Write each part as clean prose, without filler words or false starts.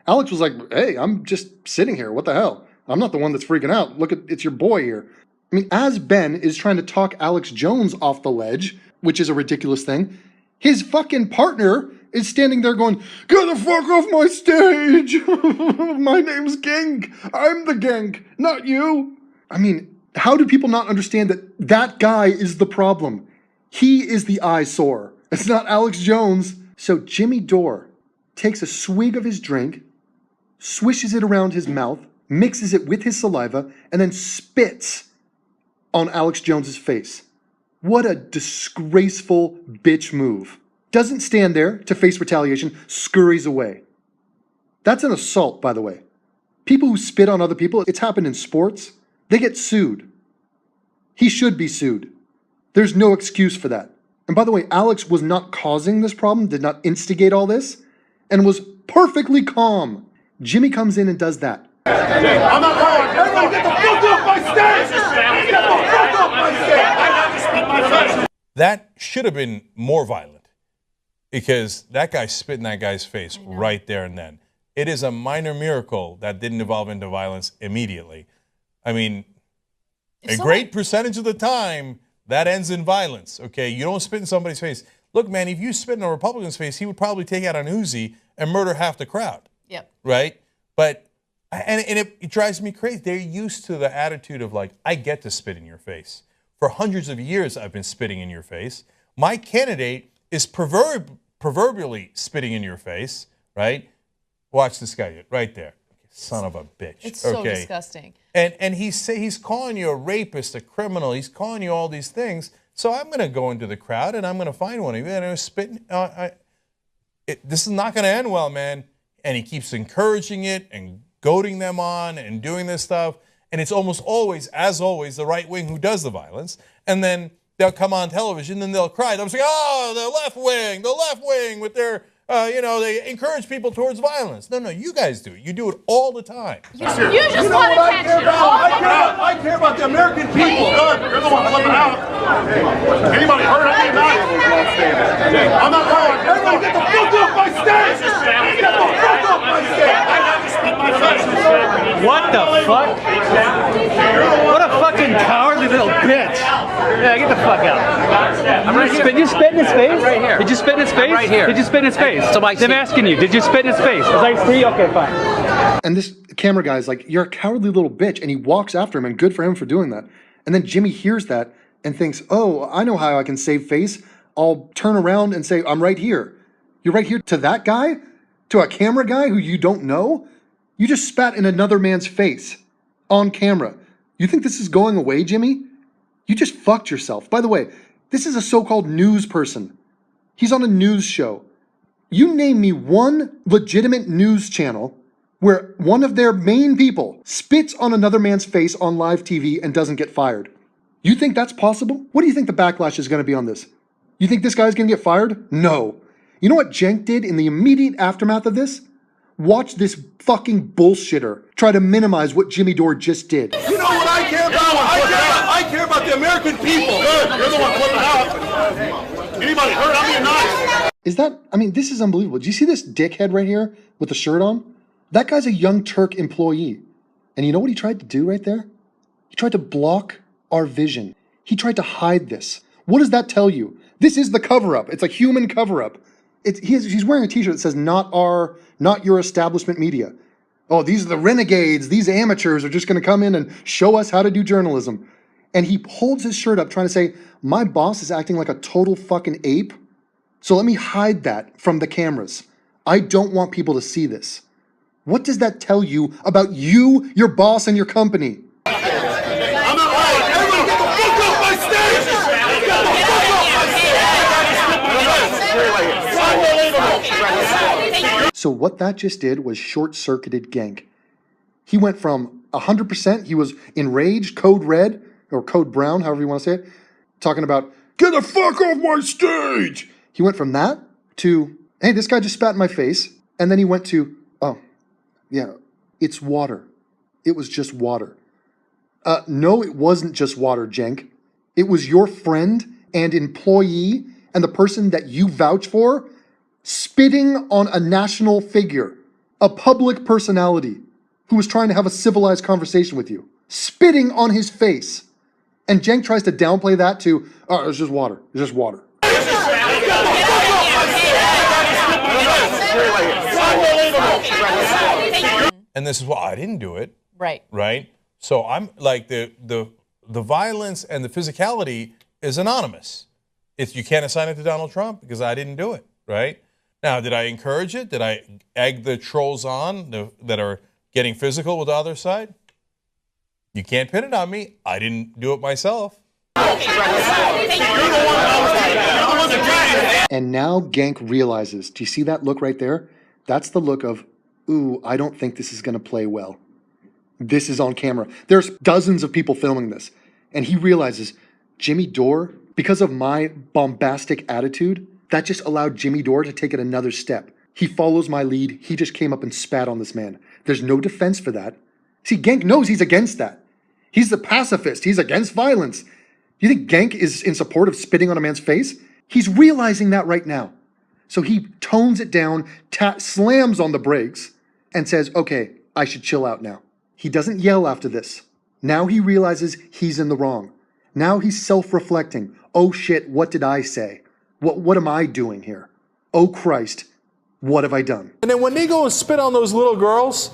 Alex was like, hey, I'm just sitting here. What the hell? I'm not the one that's freaking out. Look, it's your boy here. I mean, as Ben is trying to talk Alex Jones off the ledge, which is a ridiculous thing, his fucking partner is standing there going, get the fuck off my stage. My name's Genk. I'm the Genk, not you. I mean, how do people not understand that that guy is the problem? He is the eyesore. It's not Alex Jones. So Jimmy Dore takes a swig of his drink, swishes it around his mouth, mixes it with his saliva, and then spits on Alex Jones's face. What a disgraceful bitch move. Doesn't stand there to face retaliation, scurries away. That's an assault, by the way. People who spit on other people, it's happened in sports, they get sued. He should be sued. There's no excuse for that. And by the way, Alex was not causing this problem, did not instigate all this, and was perfectly calm. Jimmy comes in and does that. I'm not going. Everybody get the fuck off my stage! Get the fuck off my stage! That should have been more violent because that guy spit in that guy's face right there and then. It is a minor miracle that didn't evolve into violence immediately. I mean, great percentage of the time, that ends in violence, okay? You don't spit in somebody's face. Look, man, if you spit in a Republican's face, he would probably take out an Uzi and murder half the crowd. Yep. Right? But, and it drives me crazy. They're used to the attitude of like, I get to spit in your face. For hundreds of years, I've been spitting in your face. My candidate is proverbially spitting in your face, right? Watch this guy right there. Son of a bitch. It's so disgusting. And he's calling you a rapist, a criminal. He's calling you all these things. So I'm going to go into the crowd and I'm going to find one of you and I'm spitting. This is not going to end well, man. And he keeps encouraging it and goading them on and doing this stuff. And it's almost always, as always, the right wing who does the violence. And then they'll come on television and they'll cry. They'll say, oh, the left wing with their, they encourage people towards violence. No, you guys do it. You do it all the time. You just want attention. I care about the American people. Good. You're the one flipping out. Anybody hurt? I'm not going. Everybody get the fuck off my stage. Get the fuck off my stage. What the fuck? What a fucking cowardly little bitch. Yeah, get the fuck out. I'm right here. Did you spit in his face? I'm right here. Did you spit in his face? I'm right here. Did you spit in his face? So I'm asking you, did you spit in his face? As I see? Okay, fine. And this camera guy is like, you're a cowardly little bitch. And he walks after him, and good for him for doing that. And then Jimmy hears that and thinks, oh, I know how I can save face. I'll turn around and say, I'm right here. You're right here to that guy? To a camera guy who you don't know? You just spat in another man's face on camera. You think this is going away, Jimmy? You just fucked yourself. By the way, this is a so-called news person. He's on a news show. You name me one legitimate news channel where one of their main people spits on another man's face on live TV and doesn't get fired. You think that's possible? What do you think the backlash is going to be on this? You think this guy's going to get fired? No. You know what Cenk did in the immediate aftermath of this? Watch this fucking bullshitter try to minimize what Jimmy Dore just did. You know what I care about? I care about the American people. Good. You're the one flipping out. Anybody hurt? I'm being nice. Is that, I mean, this is unbelievable. Do you see this dickhead right here with the shirt on? That guy's a Young Turk employee. And you know what he tried to do right there? He tried to block our vision. He tried to hide this. What does that tell you? This is the cover-up. It's a human cover-up. He's wearing a t-shirt that says, not your establishment media. Oh, these are the renegades. These amateurs are just going to come in and show us how to do journalism. And he holds his shirt up trying to say, my boss is acting like a total fucking ape. So let me hide that from the cameras. I don't want people to see this. What does that tell you about you, your boss, and your company? I'm not right. Everybody get the fuck off my stage! Get the fuck off my stage! So what that just did was short-circuited Genk. He went from 100%, he was enraged, code red, or code brown, however you want to say it, talking about, get the fuck off my stage! He went from that to, hey, this guy just spat in my face, and then he went to, oh, yeah, it's water. It was just water. No, it wasn't just water, Cenk. It was your friend and employee and the person that you vouch for spitting on a national figure. A public personality who was trying to have a civilized conversation with you, spitting on his face. And Cenk tries to downplay that to, oh, it's just water. It's just water. And this is why I didn't do it. Right. Right? So I'm like the violence and the physicality is anonymous. You can't assign it to Donald Trump because I didn't do it, right? Now, did I encourage it? Did I egg the trolls on that are getting physical with the other side? You can't pin it on me. I didn't do it myself. And now Genk realizes, do you see that look right there? That's the look of, ooh, I don't think this is going to play well. This is on camera. There's dozens of people filming this. And he realizes, Jimmy Dore, because of my bombastic attitude, that just allowed Jimmy Dore to take it another step. He follows my lead. He just came up and spat on this man. There's no defense for that. See, Genk knows he's against that. He's the pacifist. He's against violence. You think Genk is in support of spitting on a man's face? He's realizing that right now. So he tones it down, slams on the brakes, and says, okay, I should chill out now. He doesn't yell after this. Now he realizes he's in the wrong. Now he's self-reflecting. Oh shit, what did I say? What am I doing here? Oh Christ, what have I done? And then when they go and spit on those little girls,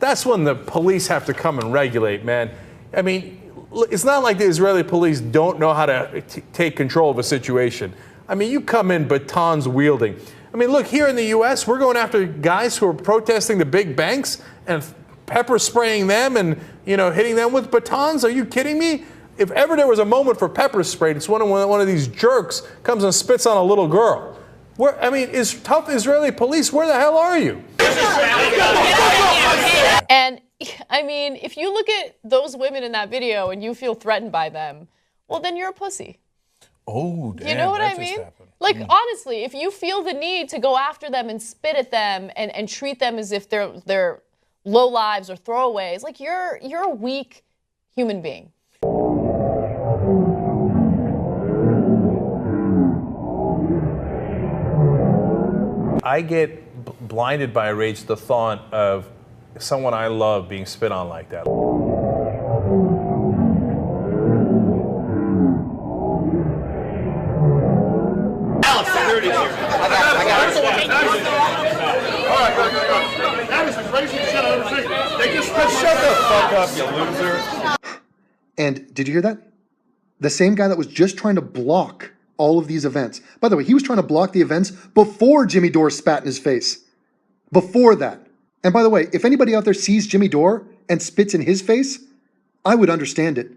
that's when the police have to come and regulate, man. I mean, it's not like the Israeli police don't know how to take control of a situation. I mean, you come in batons wielding. I mean, look, here in the U.S., we're going after guys who are protesting the big banks and pepper spraying them and, hitting them with batons. Are you kidding me? If ever there was a moment for pepper spray, it's when one of these jerks comes and spits on a little girl. Is tough Israeli police, where the hell are you? And, I mean, if you look at those women in that video and you feel threatened by them, well, then you're a pussy. Oh, damn. You know what I mean? Like, honestly, if you feel the need to go after them and spit at them and treat them as if they're low lives or throwaways, like, you're a weak human being. I get blinded by rage the thought of someone I love being spit on like that. Alex, security's here. I got it. All right. That is the craziest shit I've ever seen. They just shut the fuck up, you loser. And did you hear that? The same guy that was just trying to block all of these events. By the way, he was trying to block the events before Jimmy Dore spat in his face. Before that. And by the way, if anybody out there sees Jimmy Dore and spits in his face, I would understand it.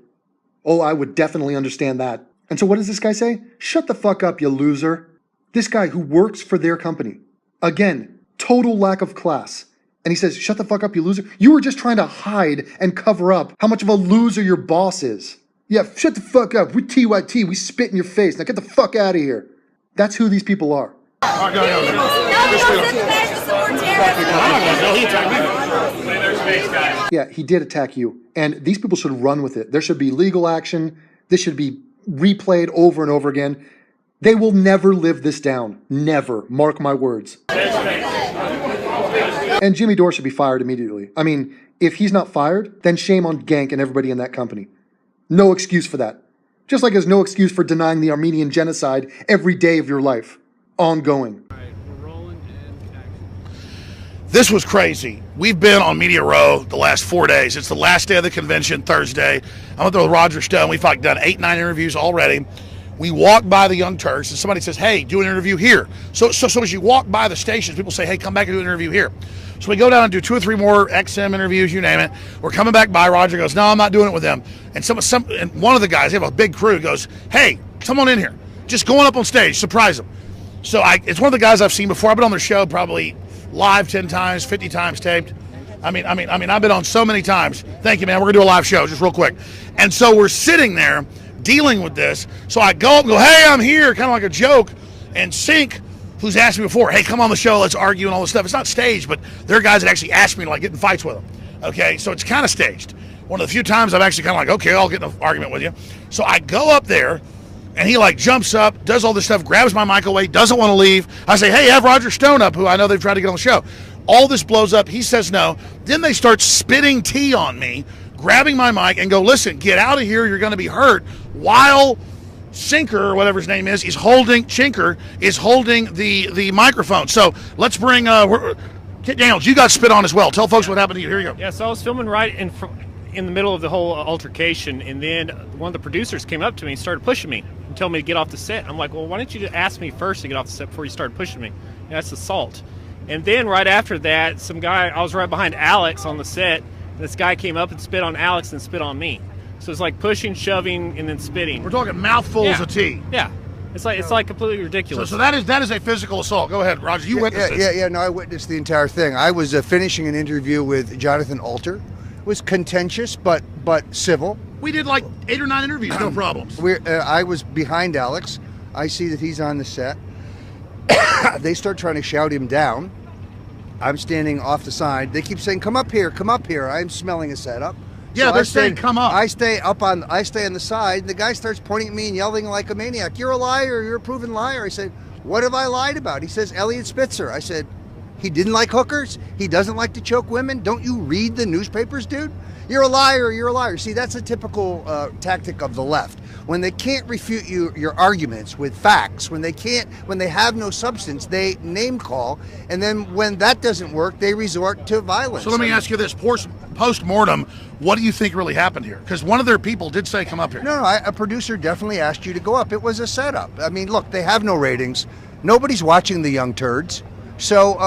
Oh, I would definitely understand that. And so what does this guy say? Shut the fuck up, you loser. This guy who works for their company. Again, total lack of class. And he says, shut the fuck up, you loser. You were just trying to hide and cover up how much of a loser your boss is. Yeah, shut the fuck up. We're TYT. We spit in your face. Now get the fuck out of here. That's who these people are. Yeah, he did attack you. And these people should run with it. There should be legal action. This should be replayed over and over again. They will never live this down. Never. Mark my words. And Jimmy Dore should be fired immediately. I mean, if he's not fired, then shame on Genk and everybody in that company. No excuse for that. Just like there's no excuse for denying the Armenian genocide every day of your life. Ongoing. All right, we're rolling and action. This was crazy. We've been on Media Row the last 4 days. It's the last day of the convention, Thursday. I'm up there with Roger Stone. We've done 8-9 interviews already. We walk by the Young Turks and somebody says, hey, do an interview here. So as you walk by the stations, people say, hey, come back and do an interview here. So we go down and do 2 or 3 more XM interviews, you name it. We're coming back by. Roger goes, no, I'm not doing it with them. And and one of the guys, they have a big crew, goes, hey, come on in here. Just going up on stage, surprise them. So it's one of the guys I've seen before. I've been on their show probably live 10 times, 50 times taped. I mean, I've been on so many times. Thank you, man. We're gonna do a live show, just real quick. And so we're sitting there dealing with this. So I go up and go, hey, I'm here, kind of like a joke. And Sink, who's asked me before, hey, come on the show, let's argue and all this stuff. It's not staged, but there are guys that actually ask me to like get in fights with them. Okay, so it's kind of staged. One of the few times I've actually kind of like, okay, I'll get in an argument with you. So I go up there, and he like jumps up, does all this stuff, grabs my mic away, doesn't want to leave. I say, hey, have Roger Stone up, who I know they've tried to get on the show. All this blows up. He says no. Then they start spitting tea on me, grabbing my mic and go, listen, get out of here. You're going to be hurt. While Shinker, or whatever his name is holding the microphone. So let's bring Kit Daniels. You got spit on as well. Tell folks what happened to you. Here you go. Yeah, so I was filming right in the middle of the whole altercation, and then one of the producers came up to me and started pushing me and told me to get off the set. I'm like, well, why didn't you ask me first to get off the set before you started pushing me? And that's assault. And then right after that, I was right behind Alex on the set, and this guy came up and spit on Alex and spit on me. So it's like pushing, shoving, and then spitting. We're talking mouthfuls of tea. Yeah. It's like completely ridiculous. So that is a physical assault. Go ahead, Roger. You witnessed it. Yeah. No, I witnessed the entire thing. I was finishing an interview with Jonathan Alter. It was contentious, but civil. We did like 8 or 9 interviews, no problems. I was behind Alex. I see that he's on the set. They start trying to shout him down. I'm standing off the side. They keep saying, "Come up here, come up here." I'm smelling a setup. Yeah, so they're saying, "Come up." I stay on the side. The guy starts pointing at me and yelling like a maniac. "You're a liar. You're a proven liar." I said, "What have I lied about?" He says, "Elliot Spitzer." I said, "He didn't like hookers. He doesn't like to choke women. Don't you read the newspapers, dude? You're a liar. You're a liar." See, that's a typical tactic of the left. When they can't refute your arguments with facts, when they have no substance, they name call, and then when that doesn't work, they resort to violence. So let me ask you this: post-mortem, what do you think really happened here? Because one of their people did say, "Come up here." No, a producer definitely asked you to go up. It was a setup. I mean, look, they have no ratings. Nobody's watching the young turds. So,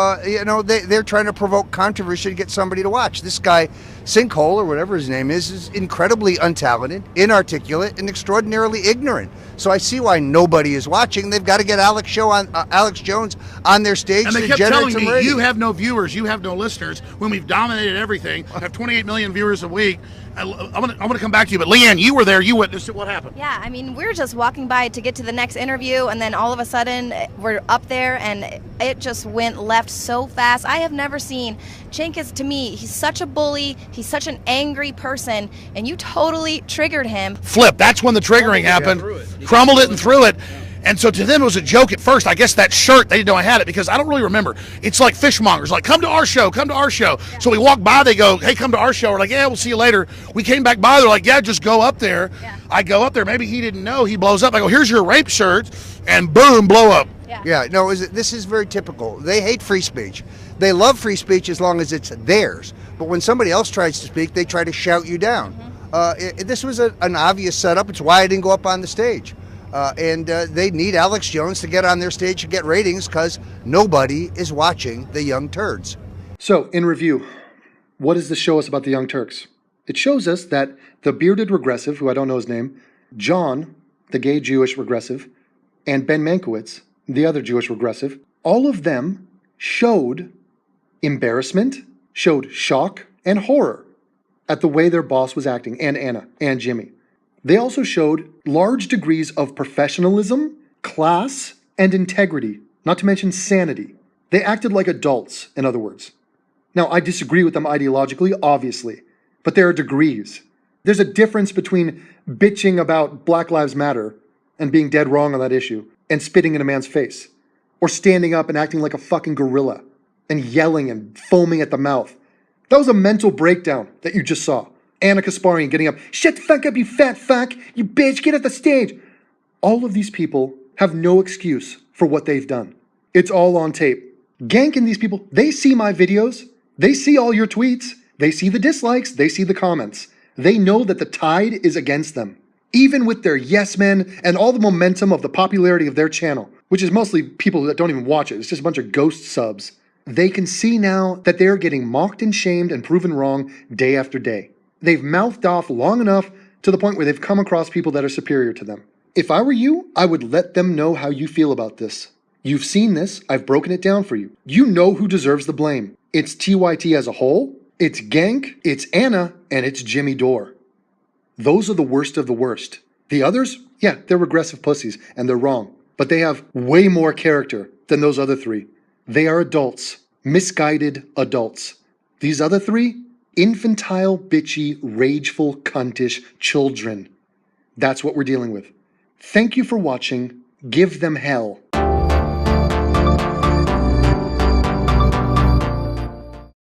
they're trying to provoke controversy to get somebody to watch. This guy, Sinkhole, or whatever his name is incredibly untalented, inarticulate, and extraordinarily ignorant. So I see why nobody is watching. They've got to get Alex Jones on their stage. And they to kept generate telling some me, ratings. you have no viewers, you have no listeners, when we've dominated everything, have 28 million viewers a week. I'm gonna come back to you, but Leanne, you were there, you witnessed it. What happened? Yeah, I mean, we were just walking by to get to the next interview, and then all of a sudden we're up there, and it just went left so fast. I have never seen Cenk is, to me, he's such a bully, he's such an angry person, and you totally triggered him. Flip, that's when the triggering happened. Crumbled it and threw it. And so to them it was a joke at first. I guess that shirt, they didn't know I had it because I don't really remember. It's like fishmongers, like, come to our show, come to our show. Yeah. So we walk by, they go, hey, come to our show. We're like, yeah, we'll see you later. We came back by, they're like, yeah, just go up there. Yeah. I go up there, maybe he didn't know, he blows up. I go, here's your rape shirt, and boom, blow up. Yeah, no, this is very typical. They hate free speech. They love free speech as long as it's theirs. But when somebody else tries to speak, they try to shout you down. This was an obvious setup. It's why I didn't go up on the stage. And they need Alex Jones to get on their stage to get ratings because nobody is watching the Young Turds. So, in review, what does this show us about the Young Turks? It shows us that the bearded regressive, who I don't know his name, John, the gay Jewish regressive, and Ben Mankiewicz, the other Jewish regressive, all of them showed embarrassment, showed shock and horror at the way their boss was acting, and Anna, and Jimmy. They also showed large degrees of professionalism, class, and integrity, not to mention sanity. They acted like adults, in other words. Now, I disagree with them ideologically, obviously, but there are degrees. There's a difference between bitching about Black Lives Matter and being dead wrong on that issue and spitting in a man's face, or standing up and acting like a fucking gorilla and yelling and foaming at the mouth. That was a mental breakdown that you just saw. Anna Kasparian getting up, shut the fuck up, you fat fuck, you bitch, get off the stage. All of these people have no excuse for what they've done. It's all on tape. Gank and these people, they see my videos, they see all your tweets, they see the dislikes, they see the comments. They know that the tide is against them. Even with their yes men and all the momentum of the popularity of their channel, which is mostly people that don't even watch it, it's just a bunch of ghost subs, they can see now that they're getting mocked and shamed and proven wrong day after day. They've mouthed off long enough to the point where they've come across people that are superior to them. If I were you, I would let them know how you feel about this. You've seen this, I've broken it down for you. You know who deserves the blame. It's TYT as a whole, it's Gank, it's Anna, and it's Jimmy Dore. Those are the worst of the worst. The others, yeah, they're regressive pussies, and they're wrong. But they have way more character than those other three. They are adults, misguided adults. These other three, infantile, bitchy, rageful, cuntish children. That's what we're dealing with. Thank you for watching. Give them hell.